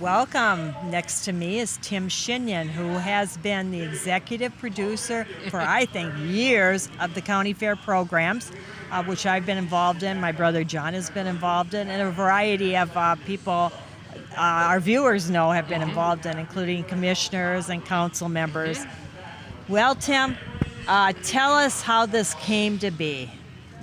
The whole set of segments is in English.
welcome. Next to me is Tim Schingen, who has been the executive producer for, I think, years of the county fair programs, which I've been involved in. My brother John has been involved in, and a variety of people our viewers know have been involved in, including commissioners and council members. Well, Tim, tell us how this came to be,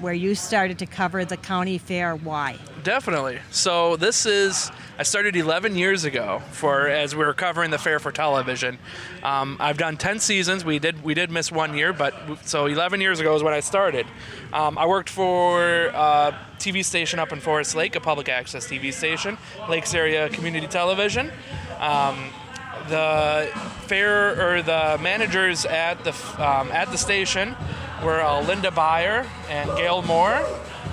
where you started to cover the county fair. Why? Definitely. So I started 11 years ago as we were covering the fair for television. I've done 10 seasons. We did miss 1 year, so 11 years ago is when I started. I worked for a TV station up in Forest Lake, a public access TV station, Lakes Area Community Television. The managers at the station were Linda Byer and Gail Moore,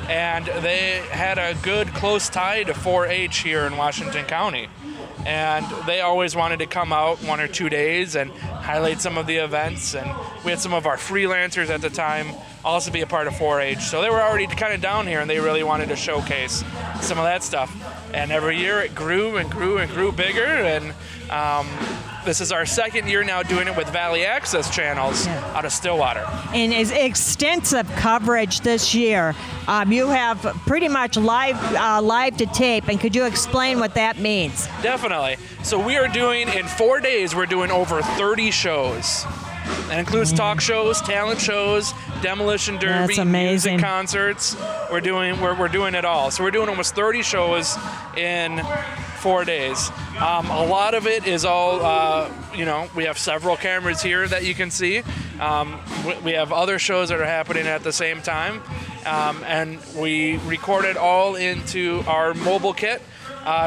and they had a good close tie to 4-H here in Washington County. And they always wanted to come out 1 or 2 days and highlight some of the events. And we had some of our freelancers at the time also be a part of 4-H. So they were already kind of down here, and they really wanted to showcase some of that stuff. And every year it grew and grew and grew bigger. And this is our second year now doing it with Valley Access channels out of Stillwater. And is extensive coverage this year. You have pretty much live to tape, and could you explain what that means? Definitely. So we are doing, in 4 days, we're doing over 30 shows. That includes talk shows, talent shows, demolition derby, music concerts. We're doing it all. So we're doing almost 30 shows in 4 days. A lot of it is all, we have several cameras here that you can see. We have other shows that are happening at the same time. And we record it all into our mobile kit.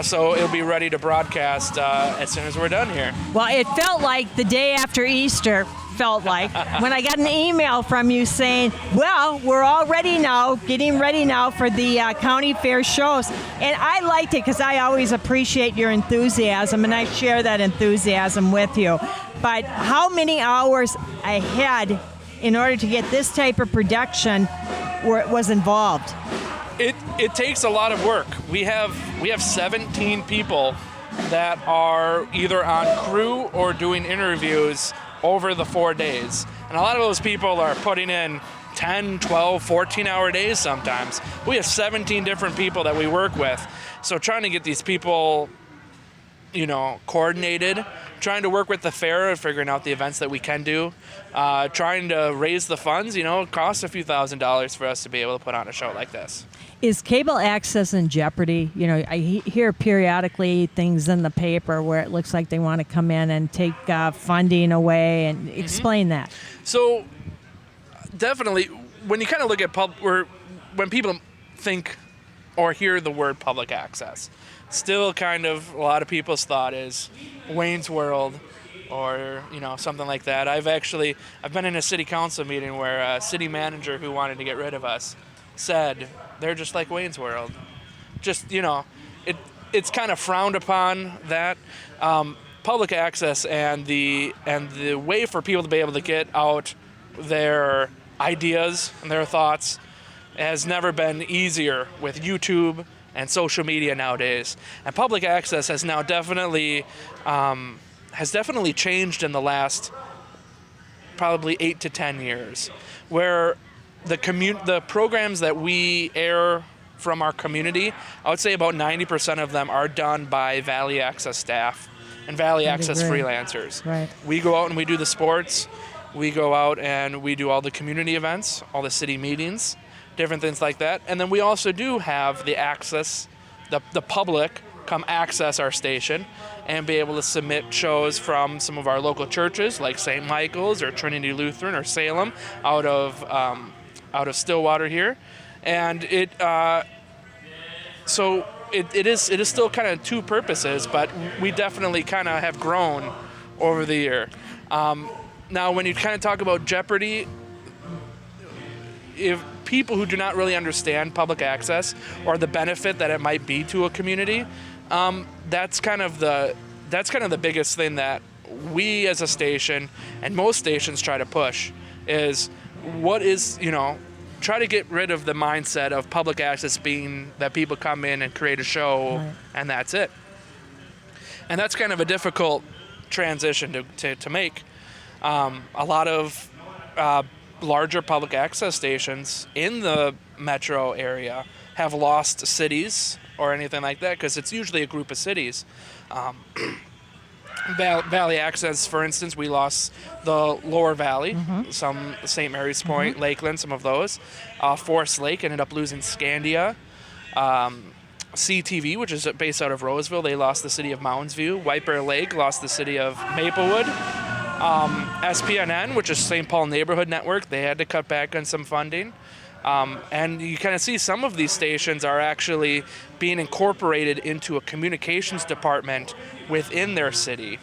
So it'll be ready to broadcast as soon as we're done here. Well, it felt like the day after Easter, when I got an email from you saying, well, we're all ready now, getting ready now for the county fair shows. And I liked it because I always appreciate your enthusiasm, and I share that enthusiasm with you. But how many hours ahead in order to get this type of production was involved? It takes a lot of work. We have 17 people that are either on crew or doing interviews over the 4 days. And a lot of those people are putting in 10, 12, 14-hour days sometimes. We have 17 different people that we work with. So trying to get these people, coordinated, trying to work with the fair and figuring out the events that we can do, trying to raise the funds, it costs a few $1,000s for us to be able to put on a show like this. Is cable access in jeopardy? I hear periodically things in the paper where it looks like they want to come in and take funding away, and explain that. So definitely, when you kind of look at when people think or hear the word public access, still kind of a lot of people's thought is Wayne's World or something like that. I've been in a city council meeting where a city manager who wanted to get rid of us said they're just like Wayne's World. Just it's kind of frowned upon that public access and the way for people to be able to get out their ideas and their thoughts has never been easier with YouTube and social media nowadays. And public access has now definitely changed in the last probably 8 to 10 years, where the programs that we air from our community, I would say about 90% of them are done by Valley Access staff and Valley Access freelancers. Right. We go out and we do the sports. We go out and we do all the community events, all the city meetings, different things like that. And then we also do have the access, the public come access our station and be able to submit shows from some of our local churches like St. Michael's or Trinity Lutheran or Salem out of Stillwater here. And it is still kind of two purposes, but we definitely kind of have grown over the year. Now, when you kind of talk about jeopardy, if people who do not really understand public access or the benefit that it might be to a community, that's kind of the biggest thing that we as a station and most stations try to push is try to get rid of the mindset of public access being that people come in and create a show and that's it. And that's kind of a difficult transition to make. A lot of larger public access stations in the metro area have lost cities or anything like that, because it's usually a group of cities. Valley Access, for instance, we lost the Lower Valley, some St. Mary's Point, Lakeland, some of those. Forest Lake ended up losing Scandia. CTV, which is based out of Roseville, they lost the city of Mounds View. White Bear Lake lost the city of Maplewood. SPNN, which is St. Paul Neighborhood Network, they had to cut back on some funding. And you kind of see some of these stations are actually being incorporated into a communications department within their city,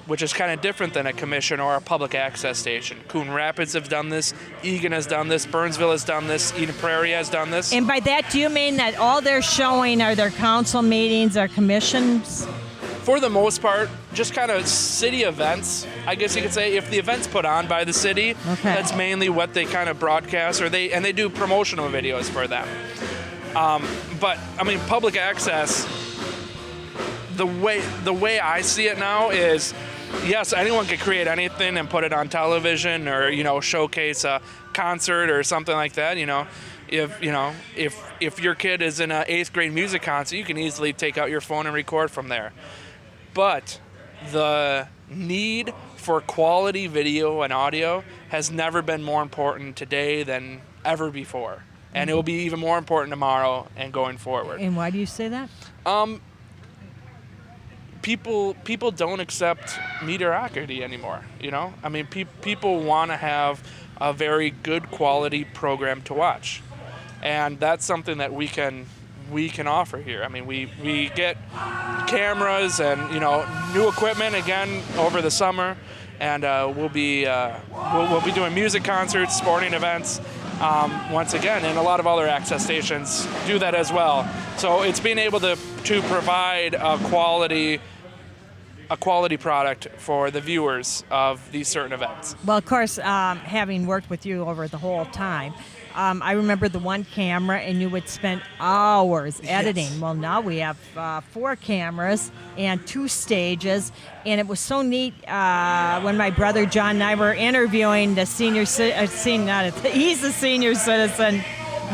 which is kind of different than a commission or a public access station. Coon Rapids have done this, Egan has done this, Burnsville has done this, Eden Prairie has done this. And by that, do you mean that all they're showing are their council meetings or commissions? For the most part, just kind of city events, I guess you could say. If the event's put on by the city, that's mainly what they kind of broadcast, or they do promotional videos for them. But I mean, public access, the way I see it now is, yes, anyone can create anything and put it on television, or showcase a concert or something like that. If your kid is in an 8th grade music concert, you can easily take out your phone and record from there. But the need for quality video and audio has never been more important today than ever before. And it will be even more important tomorrow and going forward. And why do you say that? People don't accept mediocrity anymore, I mean, people want to have a very good quality program to watch. And that's something that we can offer here. I mean, we get cameras and new equipment again over the summer, and we'll be doing music concerts, sporting events once again, and a lot of other access stations do that as well. So it's being able to provide a quality product for the viewers of these certain events. Well, of course, having worked with you over the whole time, I remember the one camera, and you would spend hours editing. Yes. Well, now we have 4 cameras and 2 stages, and it was so neat when my brother John and I were interviewing the he's the senior citizen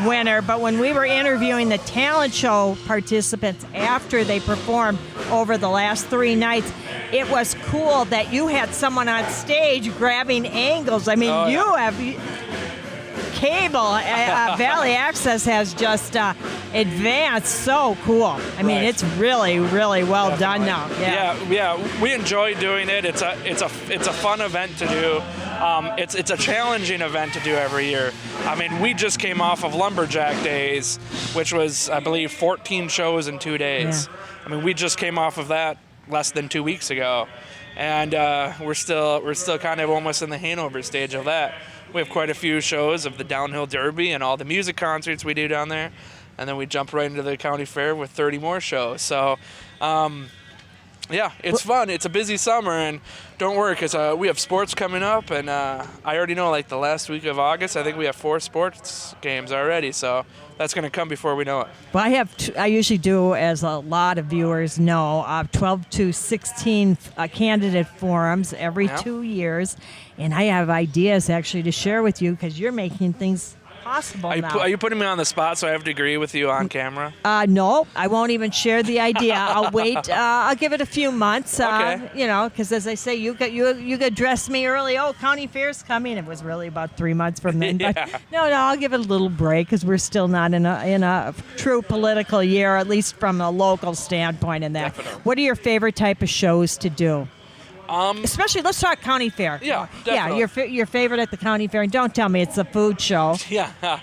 winner, but when we were interviewing the talent show participants after they performed over the last 3 nights, it was cool that you had someone on stage grabbing angles. I mean, you have cable. Valley Access has just advanced so cool. I mean, it's really, really well done now. Yeah. We enjoy doing it. It's a fun event to do. It's a challenging event to do every year. I mean, we just came off of Lumberjack Days, which was, I believe, 14 shows in 2 days. Yeah. I mean, we just came off of that less than 2 weeks ago, and we're still kind of almost in the hangover stage of that. We have quite a few shows of the Downhill Derby and all the music concerts we do down there, and then we jump right into the county fair with 30 more shows. So, it's fun. It's a busy summer, and don't worry, because we have sports coming up, and I already know, like, the last week of August, I think we have 4 sports games already, so that's going to come before we know it. Well, I usually do, as a lot of viewers know, 12 to 16 candidate forums every 2 years, and I have ideas, actually, to share with you, because you're making things possible now. Are you putting me on the spot so I have to agree with you on camera? No, I won't even share the idea. I'll wait. I'll give it a few months. Okay. Because as I say, you could address me early. Oh, county fair's coming. It was really about 3 months from then. Yeah. But no, I'll give it a little break, because we're still not in a true political year, at least from a local standpoint. In that, Definitely. What are your favorite type of shows to do? Especially, let's talk county fair. Yeah, definitely. Yeah, your favorite at the county fair. And don't tell me it's a food show. Yeah.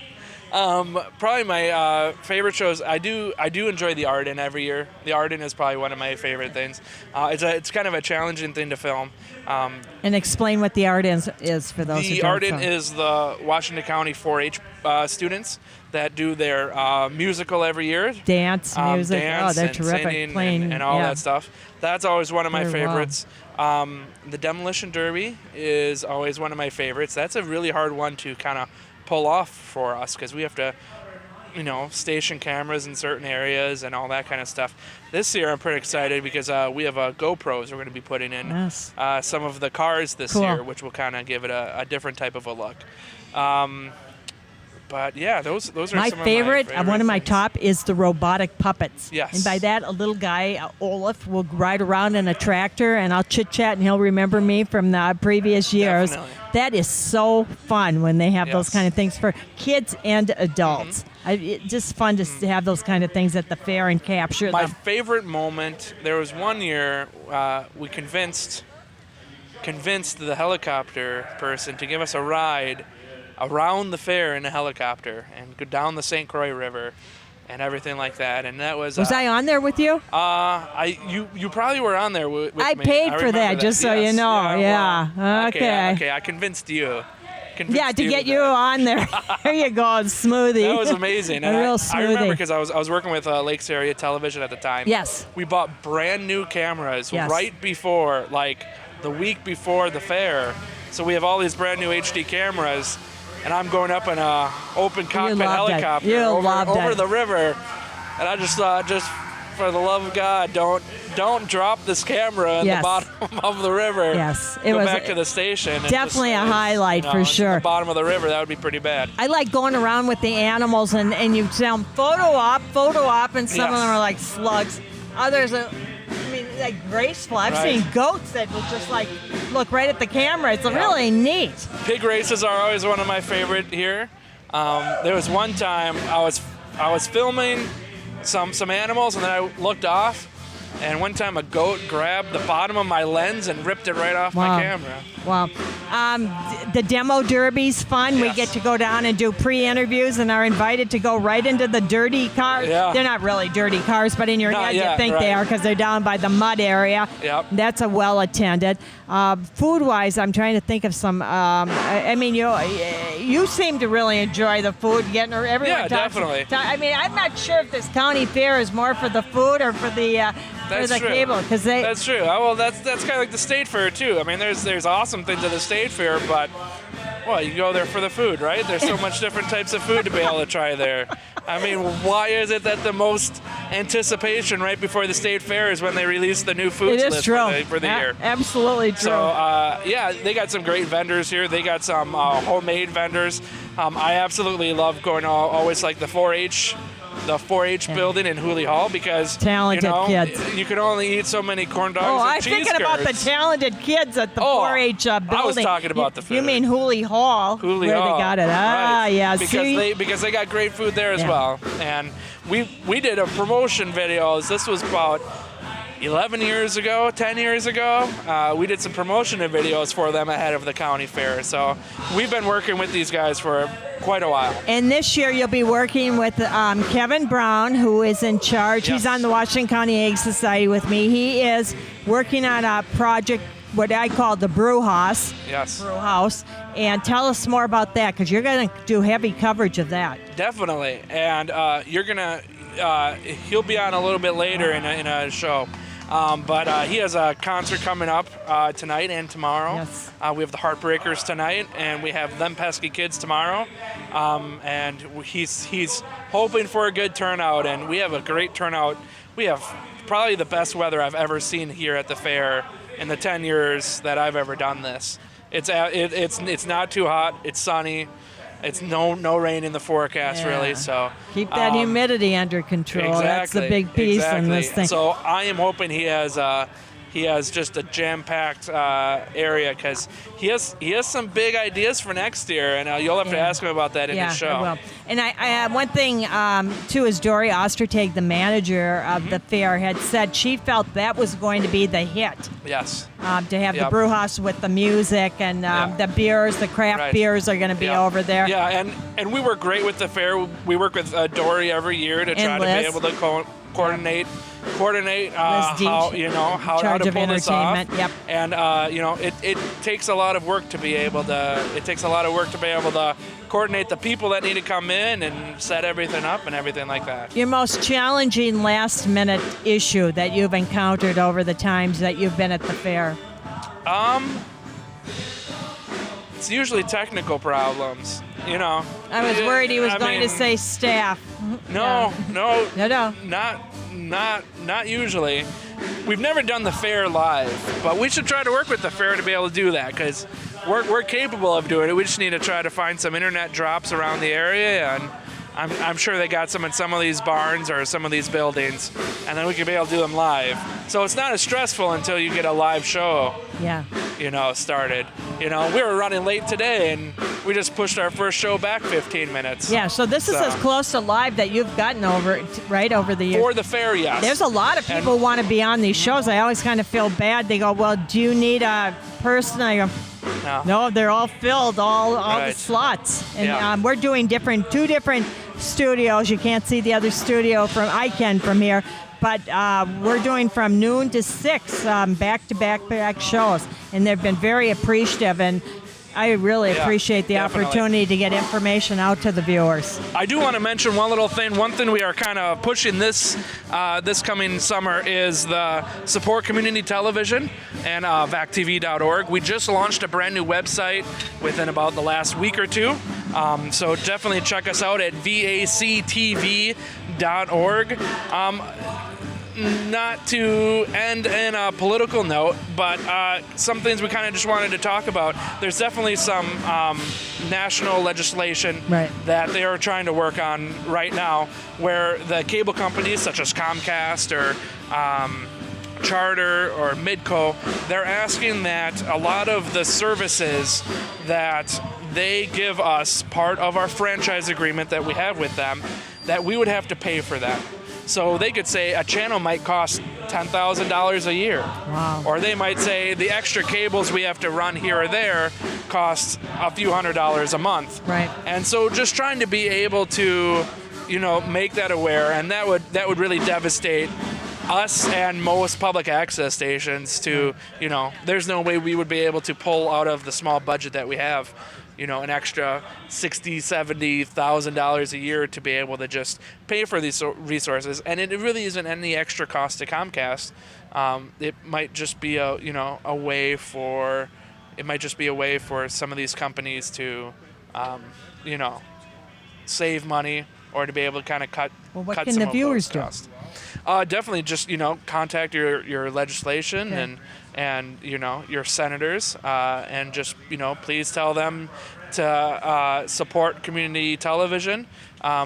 Probably my favorite shows. I do enjoy the Arden every year. The Arden is probably one of my favorite things. It's kind of a challenging thing to film. And explain what the Arden is for those who don't know. The Arden is the Washington County 4-H students that do their musical every year. Dance, music. Dance, they're and terrific. singing Playing, and all that stuff. That's always one of my Very well. favorites. The Demolition Derby is always one of my favorites. That's a really hard one to kind of pull off for us, because we have to station cameras in certain areas and all that kind of stuff. This year I'm pretty excited because we have GoPros we're going to be putting in Yes. some of the cars this Cool. year, which will kind of give it a different type of a look. But yeah, those are My some favorite, of my one of my things. top, is the robotic puppets. Yes. And by that, a little guy, Olaf, will ride around in a tractor, and I'll chit-chat, and he'll remember me from the previous years. Definitely. That is so fun when they have those Yes. kind of things for kids and adults. It's just fun to have those kind of things at the fair and capture My them. favorite moment, there was one year we convinced the helicopter person to give us a ride around the fair in a helicopter and go down the St. Croix River and everything like that. And that was... Was I on there with you? You probably were on there with me. I paid for remember that, just so you Yes. know. Yeah. well, Okay. Okay, I convinced you. Yeah, to get with you that. on there. There you go, smoothie. That was amazing. A And real I remember smoothie. because I was working with Lakes Area Television at the time. Yes. We bought brand new cameras Yes. right before, like the week before the fair. So we have all these brand new HD cameras, and I'm going up in a open cockpit loved it. helicopter You loved over it. the river, and I just thought, just for the love of God, don't drop this camera in Yes. the bottom of the river. Yes, it Go was back to the station. and definitely just, a highlight for it's in sure. the bottom of the river, that would be pretty bad. I like going around with the animals, and you tell them photo op, and some of Yes. them are like slugs. Others are, like graceful. I've Right. seen goats that will just like look right at the camera. It's really neat. Pig races are always one of my favorite here. There was one time I was filming some animals, and then I looked off, and one time a goat grabbed the bottom of my lens and ripped it right off Wow. my camera. Well, the demo derby's fun. We Yes. get to go down and do pre-interviews and are invited to go right into the dirty cars. Yeah. They're not really dirty cars, but in your Not head yet, you think they right. are because they're down by the mud area. Yep. That's a well-attended. Food-wise, I'm trying to think of some. You seem to really enjoy the food. Getting everyone Yeah, talks- definitely. I'm not sure if this county fair is more for the food or for the That's true. cable because they. That's true. Well, that's kind of like the state fair too. I mean, there's awesome things at the state fair, but well, you go there for the food, right? There's so much different types of food to be able to try there. I mean, why is it that the most anticipation right before the state fair is when they release the new It foods is list true. for the year? Absolutely true. So yeah, they got some great vendors here. They got some homemade vendors. I absolutely love going always like the 4-H building in Hooley Hall because Talented kids. You can only eat so many corn dogs Oh, and I'm cheese thinking about the curds. talented kids at the Oh, 4-H building. I was talking about the food. You mean Hooley Hall? Hooley where Hall. they got it? Ah, Right. yeah. Because they got great food there as Yeah. well. And we did a promotion videos. This was about 11 years ago, 10 years ago. We did some promotion videos for them ahead of the county fair. So we've been working with these guys for quite a while. And this year you'll be working with Kevin Brown, who is in charge. Yes. He's on the Washington County Egg Society with me. He is working on a project, what I call the Brew House. Yes. Brew House. And tell us more about that, because you're going to do heavy coverage of that. Definitely. And you're going to, he'll be on a little bit later in a show. But he has a concert coming up tonight and tomorrow. Yes. We have the Heartbreakers tonight, and we have Them Pesky Kids tomorrow. And he's hoping for a good turnout, and we have a great turnout. We have probably the best weather I've ever seen here at the fair in the 10 years that I've ever done this. It's not too hot. It's sunny. It's no rain in the forecast, Yeah. really. So Keep that humidity under control. Exactly. That's the big piece in this thing. So I am hoping he has just a jam-packed area because he has some big ideas for next year, and you'll have to Yeah. ask him about that in Yeah, his show. I will. And I one thing too is Dory Ostertag, the manager of the fair, had said she felt that was going to be the hit. Yes. To have the Yep. brew house with the music and Yeah. the beers, the craft Right. beers are going to be Yeah. over there. Yeah, and we work great with the fair. We work with Dory every year to try And to be Liz. able to coordinate Liz how Deach, how charge to of pull this off. entertainment, yep. And it takes a lot of work to be able to coordinate the people that need to come in and set everything up and everything like that. Your most challenging last-minute issue that you've encountered over the times that you've been at the fair? It's usually technical problems. you know. I was worried he was going to mean, say staff. No, no, No. not usually. We've never done the fair live, but we should try to work with the fair to be able to do that, because we're capable of doing it. We just need to try to find some internet drops around the area, and I'm sure they got some in some of these barns or some of these buildings, and then we can be able to do them live. So it's not as stressful until you get a live show, Yeah. started. We were running late today, and we just pushed our first show back 15 minutes. Yeah, so this is as close to live that you've gotten over the years. For the fair, yes. There's a lot of people who want to be on these shows. I always kind of feel bad. They go, well, do you need a person? I go, no, they're all filled, all the slots. And we're doing two different studios. You can't see the other studio I can from here. But we're doing from noon to 6 back-to-back shows. And they've been very appreciative. And I really appreciate the opportunity to get information out to the viewers. I do want to mention one little thing. One thing we are kind of pushing this coming summer is the support community television and vactv.org. We just launched a brand new website within about the last week or two. So definitely check us out at vactv.org. Not to end in a political note, but some things we kind of just wanted to talk about. There's definitely some national legislation that they are trying to work on right now, where the cable companies such as Comcast or Charter or Midco, they're asking that a lot of the services that they give us, part of our franchise agreement that we have with them, that we would have to pay for that. So they could say a channel might cost $10,000 a year. Wow. Or they might say the extra cables we have to run here or there costs a few $100s a month. Right. And so just trying to be able to, make that aware, and that would really devastate us and most public access stations to, there's no way we would be able to pull out of the small budget that we have, an extra $60,000, $70,000 a year to be able to just pay for these resources. And it really isn't any extra cost to Comcast. It might just be a way for some of these companies to, save money, or to be able to kind of cut. Well, what cut can some the of viewers those do? costs. Definitely just, contact your legislation and your senators, and just, please tell them to support community television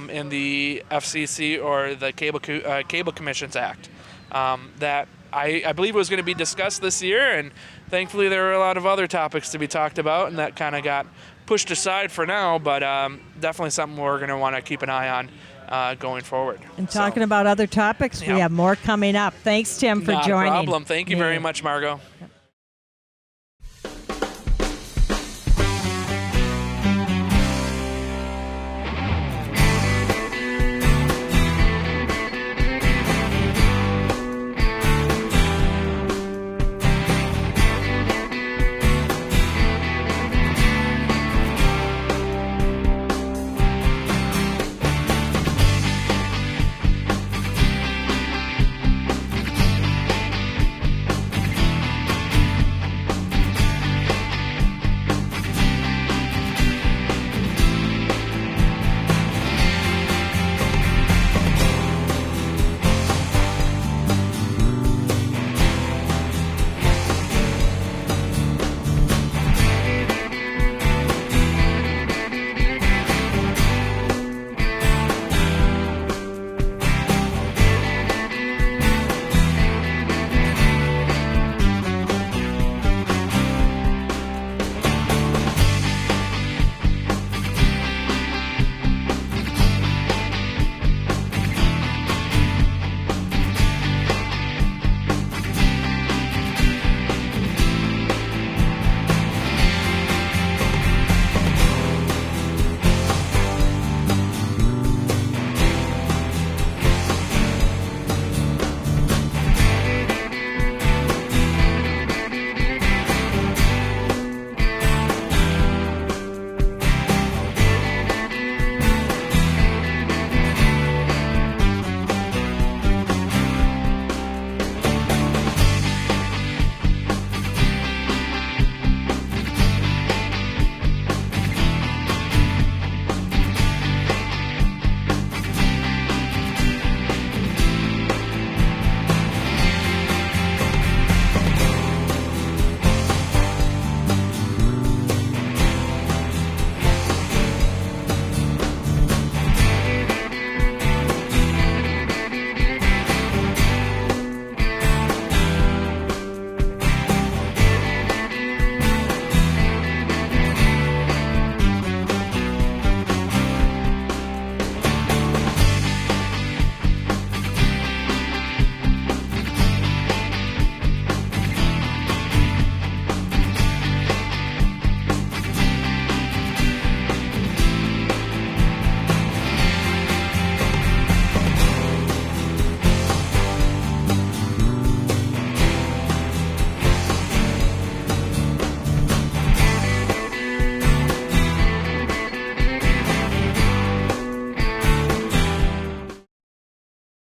in the FCC or the Cable Commissions Act. That I believe was going to be discussed this year, and thankfully there were a lot of other topics to be talked about, and that kind of got pushed aside for now, but definitely something we're going to want to keep an eye on going forward. And talking about other topics, we have more coming up. Thanks, Tim, for joining. No problem. Thank you very much, Margot.